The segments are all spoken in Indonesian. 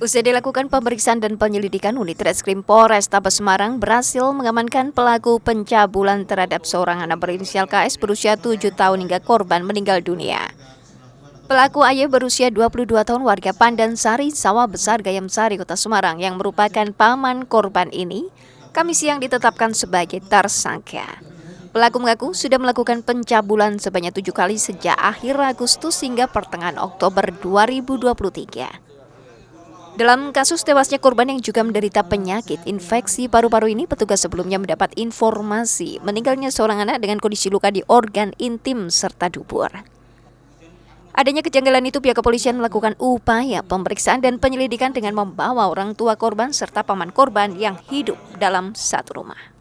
Usai dilakukan pemeriksaan dan penyelidikan, unit Reskrim Polrestabes Semarang berhasil mengamankan pelaku pencabulan terhadap seorang anak berinisial KS berusia 7 tahun hingga korban meninggal dunia. Pelaku AY berusia 22 tahun warga Pandansari, Sawah Besar, Gayam Sari, Kota Semarang yang merupakan paman korban ini, Kamis siang ditetapkan sebagai tersangka. Pelaku mengaku sudah melakukan pencabulan sebanyak 7 kali sejak akhir Agustus hingga pertengahan Oktober 2023. Dalam kasus tewasnya korban yang juga menderita penyakit infeksi paru-paru ini, petugas sebelumnya mendapat informasi meninggalnya seorang anak dengan kondisi luka di organ intim serta dubur. Adanya kejanggalan itu, pihak kepolisian melakukan upaya pemeriksaan dan penyelidikan dengan membawa orang tua korban serta paman korban yang hidup dalam satu rumah.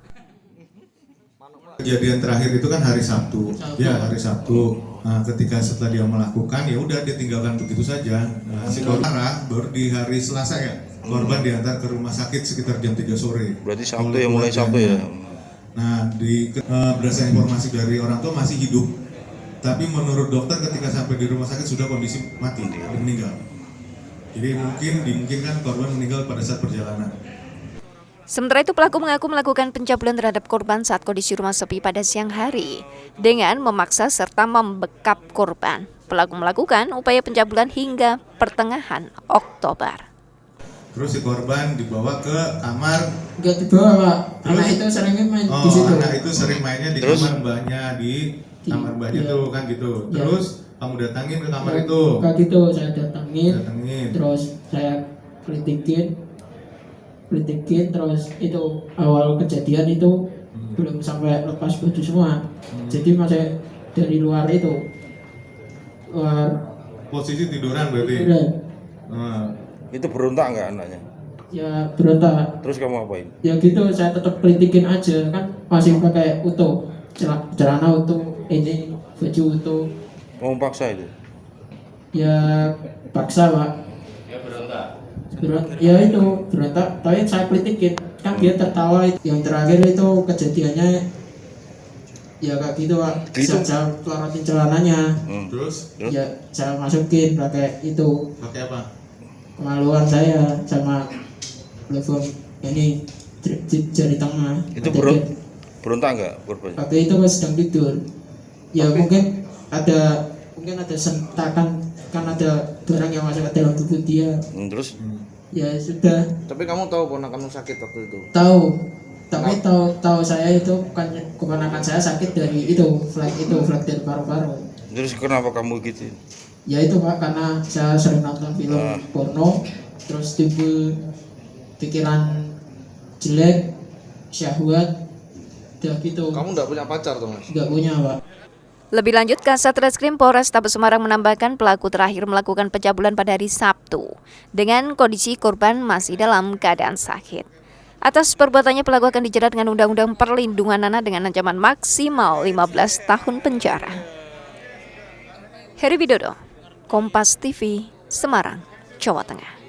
Kejadian terakhir itu kan hari Sabtu. Ya, hari Sabtu. Nah, ketika setelah dia melakukan, ya udah dia tinggalkan begitu saja. Nah, si korban baru di hari Selasa ya. Korban diantar ke rumah sakit sekitar jam 3 sore. Berarti Sabtu ya, mulai Sabtu ya. Nah, berdasarkan informasi dari orang tua masih hidup. Tapi menurut dokter ketika sampai di rumah sakit sudah kondisi mati, meninggal. Jadi dimungkinkan korban meninggal pada saat perjalanan. Sementara itu, pelaku mengaku melakukan pencabulan terhadap korban saat kondisi rumah sepi pada siang hari dengan memaksa serta membekap korban. Pelaku melakukan upaya pencabulan hingga pertengahan Oktober. Terus si korban dibawa ke kamar. Enggak dibawa, Pak. Anak itu sering main di situ. Anak itu sering mainnya di kamar mbahnya, di kamar mbahnya tuh kan gitu. Terus kamu datangin ke kamar itu. Kayak gitu, saya datangin. Terus saya kritikin, terus itu awal kejadian itu belum sampai lepas baju semua. Jadi masih dari luar itu. Posisi tiduran berarti. Itu berontak nggak anaknya? Ya berontak. Terus kamu apain? Ya gitu, saya tetap kritikin aja, kan masih pakai utuh, celana utuh, ini baju utuh. Mau paksa itu? Ya paksa, Pak. Ya itu berontak, tapi saya kritikin, kan dia tertawa. Yang terakhir itu kejadiannya ya kayak gitu, Pak. Saya pelorotin celananya. Terus? Ya saya masukin pakai itu. Pakai apa? Kemaluan saya sama telepon ini jari tengah. Itu berontak nggak korban? Waktu itu pas sedang tidur. Ya mungkin ada sentakan, kan ada barang yang masuk ke dalam tubuh dia. Terus? Ya sudah. Tapi kamu tahu ponakanmu sakit waktu itu? Tahu. Tapi tahu saya itu bukan keponakan saya sakit dari itu flag dari paru-paru. Terus kenapa kamu gitu? Ya itu, Pak, karena saya sering nonton film porno, terus timbul pikiran jelek, syahwat, udah gitu. Kamu nggak punya pacar tuh, Mas? Nggak punya, Pak. Lebih lanjut, Kasat Reskrim Polrestabes Semarang menambahkan pelaku terakhir melakukan pencabulan pada hari Sabtu dengan kondisi korban masih dalam keadaan sakit. Atas perbuatannya, pelaku akan dijerat dengan Undang-Undang Perlindungan Anak dengan ancaman maksimal 15 tahun penjara. Heri Widodo, Kompas TV, Semarang, Jawa Tengah.